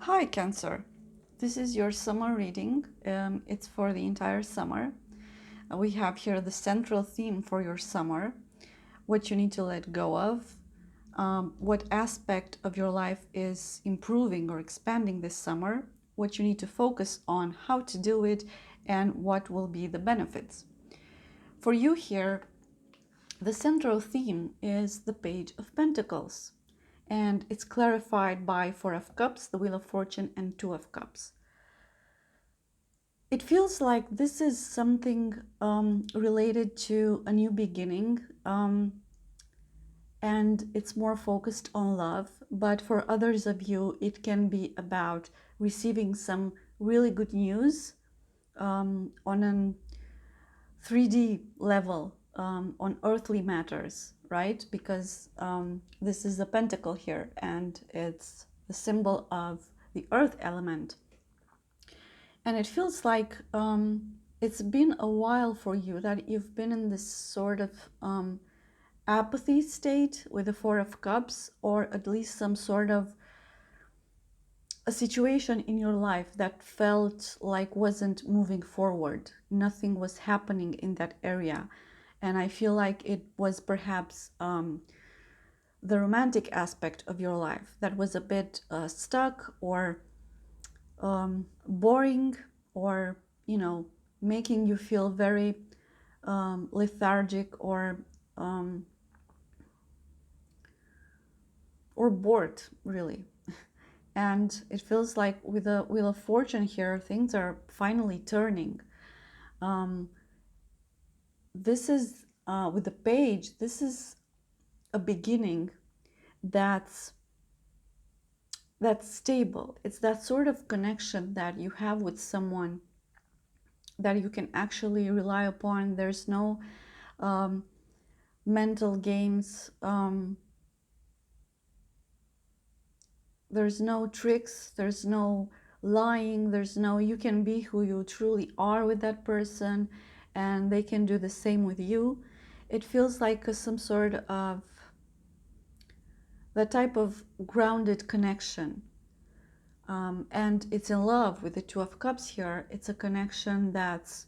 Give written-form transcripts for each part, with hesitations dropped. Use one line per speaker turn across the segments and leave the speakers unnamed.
Hi, Cancer. This is your summer reading. It's for the entire summer. We have here the central theme for your summer, what you need to let go of, what aspect of your life is improving or expanding this summer, what you need to focus on, how to do it, and what will be the benefits. For you here, the central theme is the Page of Pentacles, and it's clarified by Four of Cups, the Wheel of Fortune, and Two of Cups. It feels like this is something related to a new beginning, and it's more focused on love. But for others of you, it can be about receiving some really good news on a 3D level, on earthly matters, right? Because this is a pentacle here, and it's the symbol of the earth element. And it feels like it's been a while for you that you've been in this sort of apathy state with the Four of Cups, or at least some sort of a situation in your life that felt like wasn't moving forward. Nothing was happening in that area. And I feel like it was perhaps the romantic aspect of your life that was a bit stuck or boring, or making you feel very lethargic um, or bored, really. And it feels like with the Wheel of Fortune here, things are finally turning. This is with the page, this is a beginning that's stable. It's that sort of connection that you have with someone that you can actually rely upon. There's no mental games. There's no tricks. There's no lying. There's no, you can be who you truly are with that person, and they can do the same with you. It feels like some sort of the type of grounded connection. And it's in love with the Two of Cups here. It's a connection that's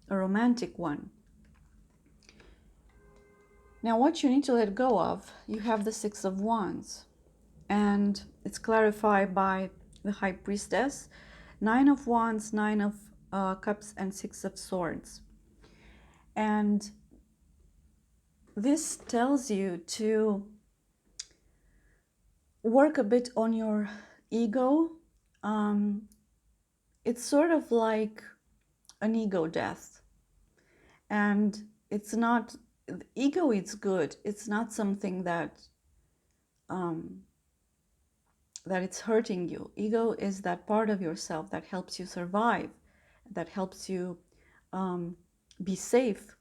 a romantic one. Now, what you need to let go of, you have the Six of Wands, and it's clarified by the High Priestess, Nine of Wands, Nine of Cups, and Six of Swords. And this tells you to work a bit on your ego. It's sort of like an ego death. And it's not, ego is good. It's not something that that it's hurting you. Ego is that part of yourself that helps you survive, that helps you be safe.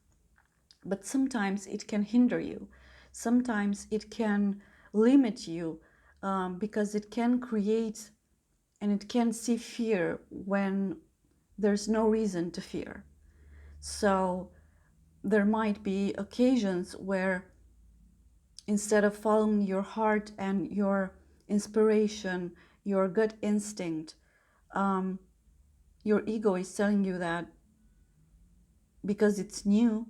But sometimes it can hinder you. Sometimes it can limit you, because it can create and it can see fear when there's no reason to fear. So there might be occasions where instead of following your heart and your inspiration, your gut instinct, your ego is telling you that because it's new,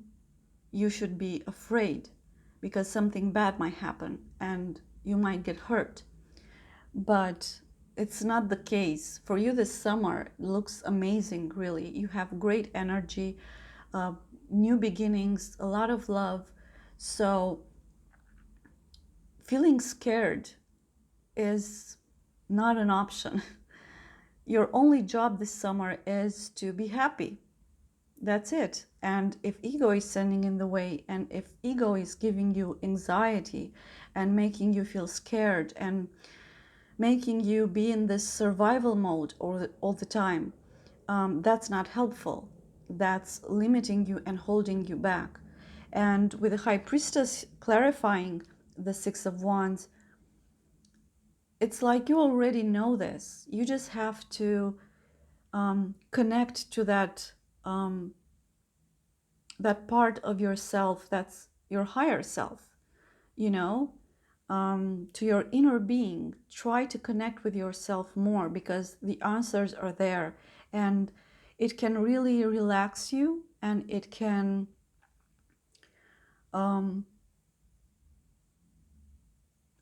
you should be afraid because something bad might happen and you might get hurt. But it's not the case. For you, this summer looks amazing, really. You have great energy, new beginnings, a lot of love. So feeling scared is not an option. Your only job this summer is to be happy. That's it. And if ego is standing in the way, and if ego is giving you anxiety and making you feel scared and making you be in this survival mode all the time, that's not helpful. That's limiting you and holding you back. And with the High Priestess clarifying the Six of Wands, it's like you already know this. You just have to connect to that that part of yourself that's your higher self, you know, to your inner being. Try to connect with yourself more, because the answers are there, and it can really relax you, and it can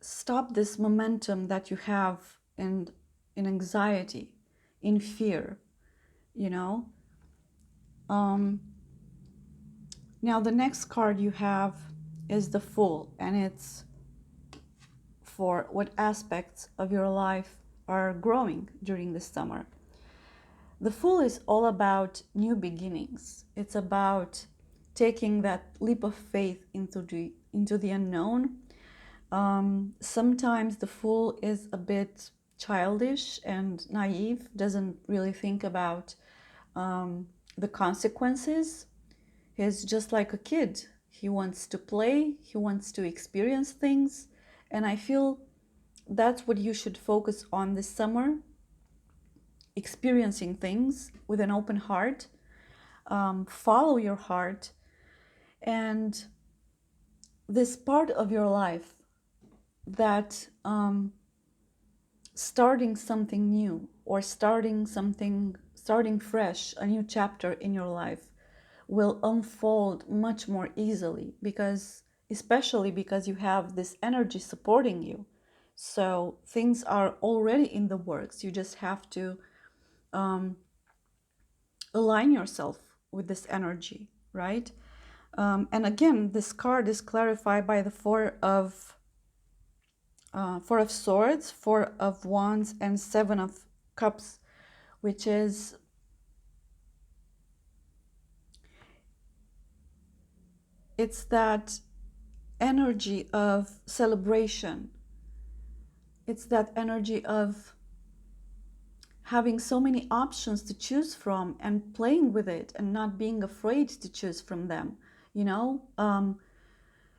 stop this momentum that you have in anxiety, in fear, you know. Now the next card you have is the Fool, and it's for what aspects of your life are growing during the summer. The Fool is all about new beginnings. It's about taking that leap of faith into the unknown. Sometimes the Fool is a bit childish and naive, doesn't really think about the consequences. He's just like a kid. He wants to play, he wants to experience things, and I feel that's what you should focus on this summer, experiencing things with an open heart. Follow your heart, and this part of your life that starting something new, or starting fresh, a new chapter in your life, will unfold much more easily, because especially because you have this energy supporting you. So things are already in the works. You just have to align yourself with this energy, right? And again, this card is clarified by the Four of Swords, Four of Wands, and Seven of Cups, which is it's that energy of celebration. It's that energy of having so many options to choose from and playing with it and not being afraid to choose from them. You know,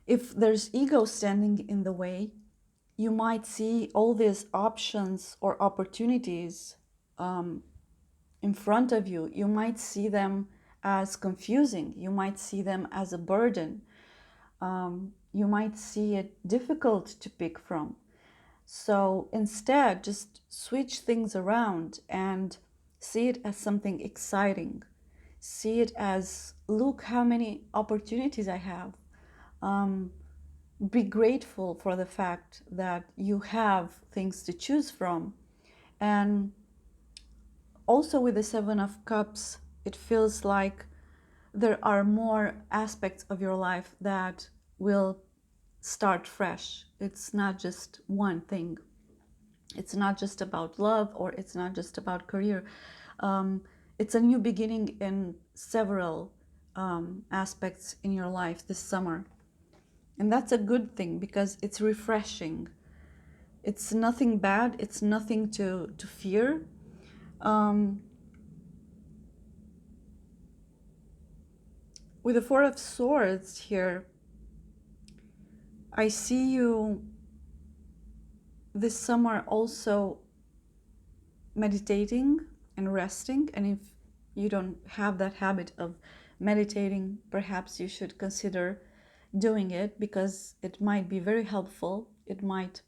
if there's ego standing in the way, you might see all these options or opportunities in front of you. You might see them as confusing. You might see them as a burden. You might see it difficult to pick from. So instead, just switch things around and see it as something exciting. See it as, look how many opportunities I have. Be grateful for the fact that you have things to choose from. And also with the Seven of Cups, it feels like there are more aspects of your life that will start fresh. It's not just one thing. It's not just about love, or it's not just about career. It's a new beginning in several aspects in your life this summer. And that's a good thing, because it's refreshing. It's nothing bad. It's nothing to fear. With the Four of Swords here, I see you this summer also meditating and resting. And if you don't have that habit of meditating, perhaps you should consider doing it, because it might be very helpful. It might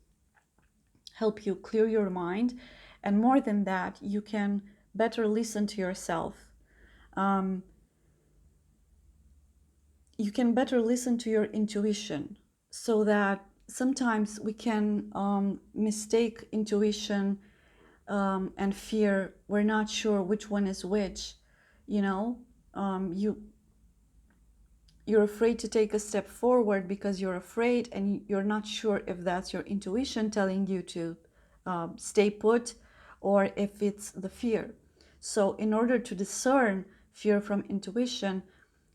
help you clear your mind. And more than that, you can better listen to yourself. You can better listen to your intuition, so that sometimes we can mistake intuition and fear. We're not sure which one is which. You know, you're afraid to take a step forward because you're afraid, and you're not sure if that's your intuition telling you to stay put, or if it's the fear. So in order to discern fear from intuition,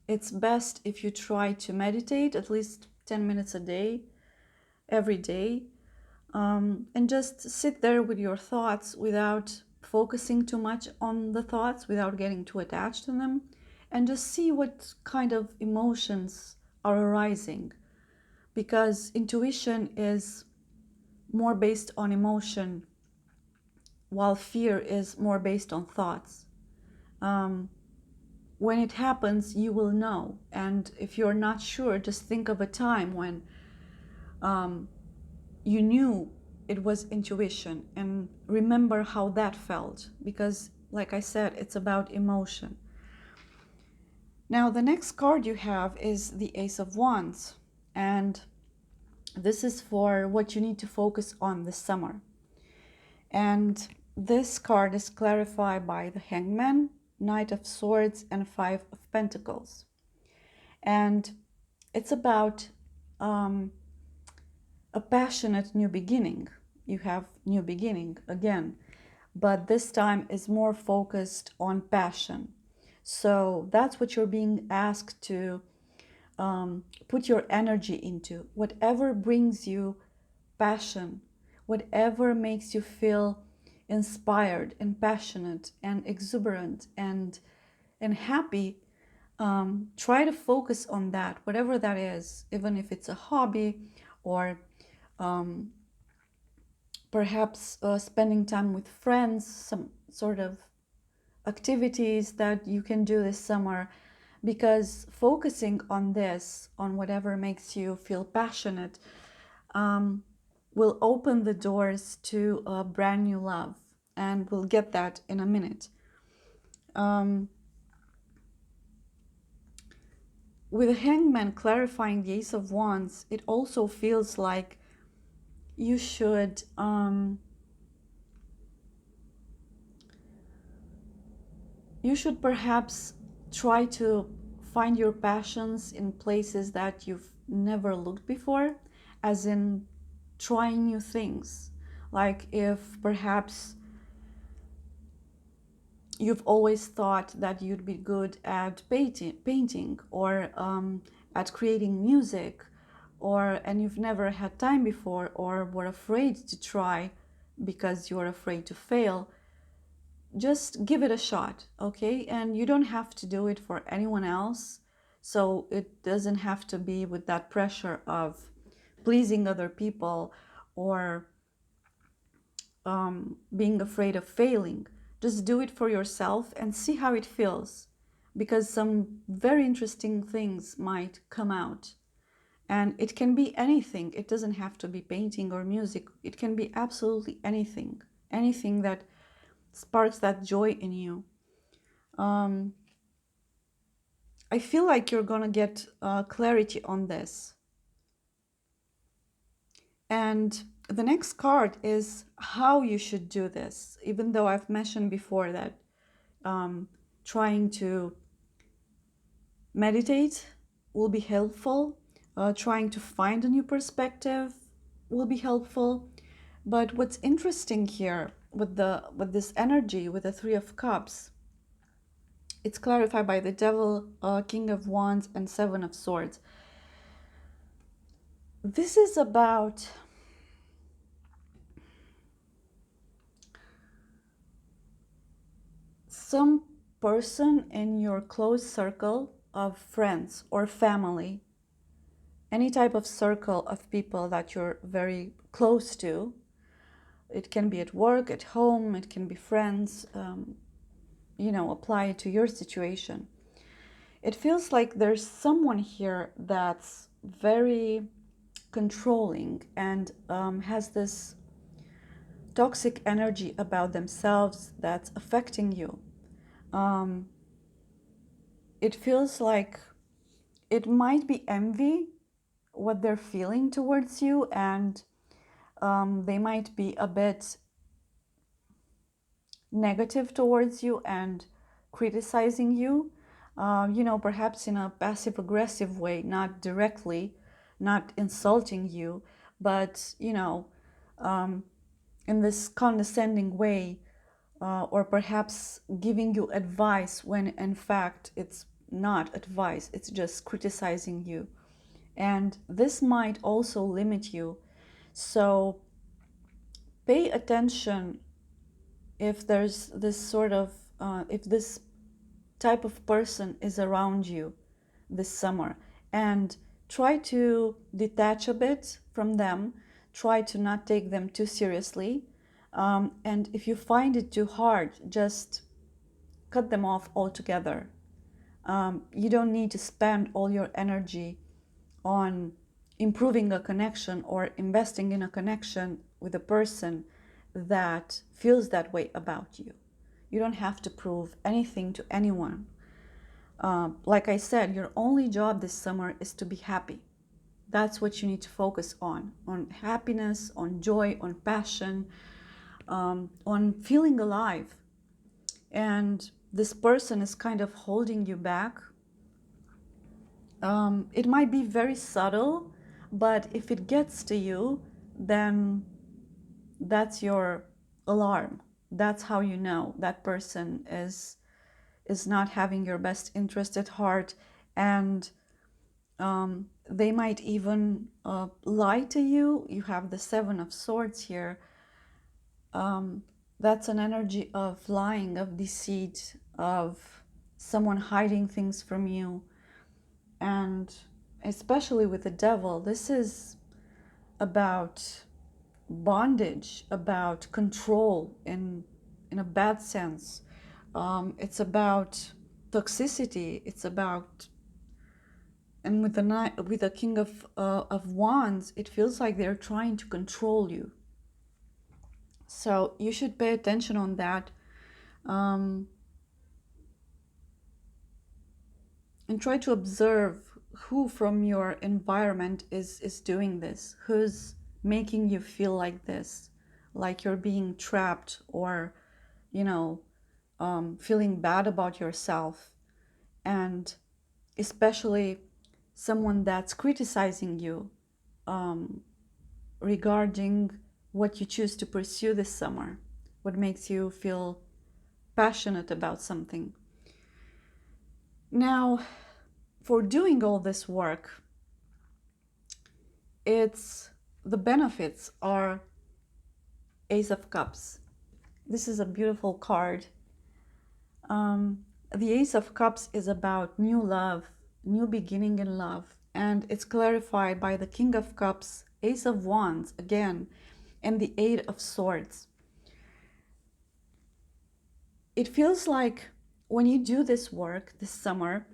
it's best if you try to meditate at least 10 minutes a day, every day, and just sit there with your thoughts without focusing too much on the thoughts, without getting too attached to them, and just see what kind of emotions are arising. Because intuition is more based on emotion, while fear is more based on thoughts. When it happens, you will know. And if you're not sure, just think of a time when you knew it was intuition, and remember how that felt, because like I said, it's about emotion. Now the next card you have is the Ace of Wands, and this is for what you need to focus on this summer. And this card is clarified by the Hangman, Knight of Swords, and Five of Pentacles. And it's about a passionate new beginning. You have new beginning again, but this time is more focused on passion. So that's what you're being asked to put your energy into. Whatever brings you passion, whatever makes you feel inspired and passionate and exuberant and happy, try to focus on that, whatever that is, even if it's a hobby or perhaps spending time with friends, some sort of activities that you can do this summer, because focusing on this, on whatever makes you feel passionate, will open the doors to a brand new love, and we'll get that in a minute. With the Hangman clarifying the Ace of Wands, it also feels like you should perhaps try to find your passions in places that you've never looked before, as in trying new things. Like if perhaps you've always thought that you'd be good at painting or at creating music, and you've never had time before, or were afraid to try because you're afraid to fail, just give it a shot, okay? And you don't have to do it for anyone else, so it doesn't have to be with that pressure of pleasing other people or being afraid of failing. Just do it for yourself and see how it feels, because some very interesting things might come out. And it can be anything. It doesn't have to be painting or music. It can be absolutely anything. Anything that sparks that joy in you. I feel like you're gonna get clarity on this. And the next card is how you should do this, even though I've mentioned before that trying to meditate will be helpful, trying to find a new perspective will be helpful. But what's interesting here with this energy, with the Three of Cups, it's clarified by the Devil, King of Wands, and Seven of Swords. This is about some person in your close circle of friends or family, any type of circle of people that you're very close to. It can be at work, at home, it can be friends, apply it to your situation. It feels like there's someone here that's very controlling and has this toxic energy about themselves that's affecting you. It feels like it might be envy, what they're feeling towards you, and they might be a bit negative towards you and criticizing you, perhaps in a passive aggressive way, not directly, not insulting you, but, in this condescending way, or perhaps giving you advice when in fact it's not advice, it's just criticizing you. And this might also limit you. So pay attention if there's this sort of, if this type of person is around you this summer, and try to detach a bit from them, try to not take them too seriously. And if you find it too hard, just cut them off altogether. You don't need to spend all your energy on improving a connection or investing in a connection with a person that feels that way about you. You don't have to prove anything to anyone. Like I said, your only job this summer is to be happy. That's what you need to focus on happiness, on joy, on passion, on feeling alive. And this person is kind of holding you back. It might be very subtle, but if it gets to you, then that's your alarm. That's how you know that person is not having your best interest at heart, and they might even lie to you. You have the Seven of Swords here. That's an energy of lying, of deceit, of someone hiding things from you. And especially with the devil, this is about bondage, about control in a bad sense. It's about toxicity. It's about, and with the King of Wands, it feels like they're trying to control you. So you should pay attention on that, and try to observe who from your environment is doing this, who's making you feel like this, like you're being trapped, or feeling bad about yourself. And especially someone that's criticizing you regarding what you choose to pursue this summer, what makes you feel passionate about something. Now, for doing all this work, the benefits are Ace of Cups. This is a beautiful card. The Ace of Cups is about new love, new beginning in love, and it's clarified by the King of Cups, Ace of Wands again, and the Eight of Swords. It feels like when you do this work this summer,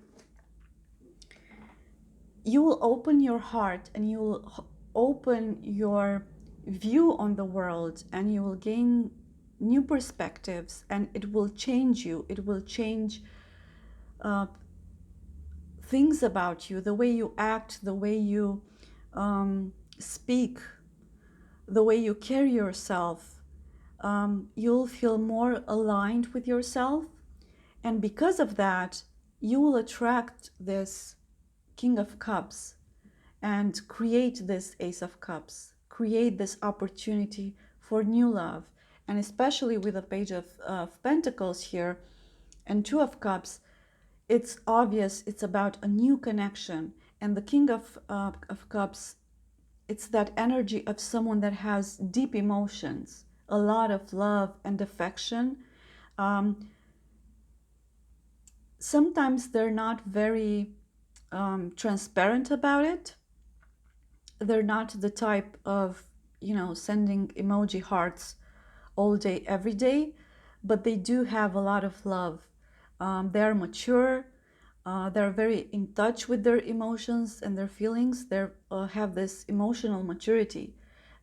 you will open your heart and you will open your view on the world, and you will gain new perspectives, and it will change you. It will change things about you, the way you act, the way you speak, the way you carry yourself. You'll feel more aligned with yourself, and because of that, you will attract this King of Cups and create this Ace of Cups, create this opportunity for new love. And especially with the Page of Pentacles here and Two of Cups, it's obvious it's about a new connection. And the King of Cups, it's that energy of someone that has deep emotions, a lot of love and affection. Sometimes they're not very transparent about it. They're not the type of, sending emoji hearts all day, every day, but they do have a lot of love. They're mature. They're very in touch with their emotions and their feelings. They have this emotional maturity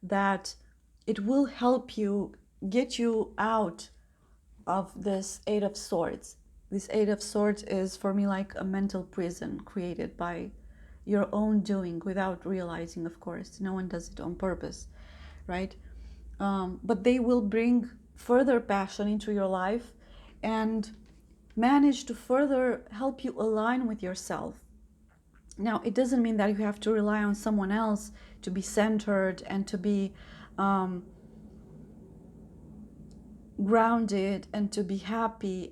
that it will help you get you out of this Eight of Swords. This Eight of Swords is for me like a mental prison created by your own doing without realizing, of course. No one does it on purpose, right? But they will bring further passion into your life and manage to further help you align with yourself. Now, it doesn't mean that you have to rely on someone else to be centered and to be grounded and to be happy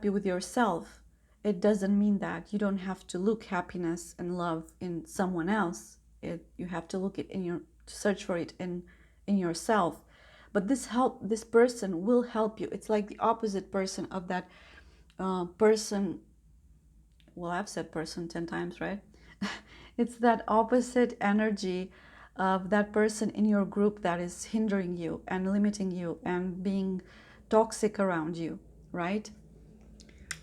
with yourself. It doesn't mean that. You don't have to look happiness and love in someone else. You have to look it to search for it in yourself. But this person will help you. It's like the opposite person of that person. Well, I've said person 10 times, right? It's that opposite energy of that person in your group that is hindering you and limiting you and being toxic around you, right?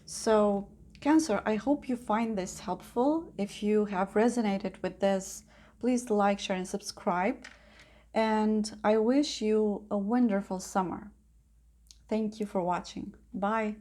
So, Cancer, I hope you find this helpful. If you have resonated with this, Please like, share, and subscribe. And I wish you a wonderful summer. Thank you for watching. Bye.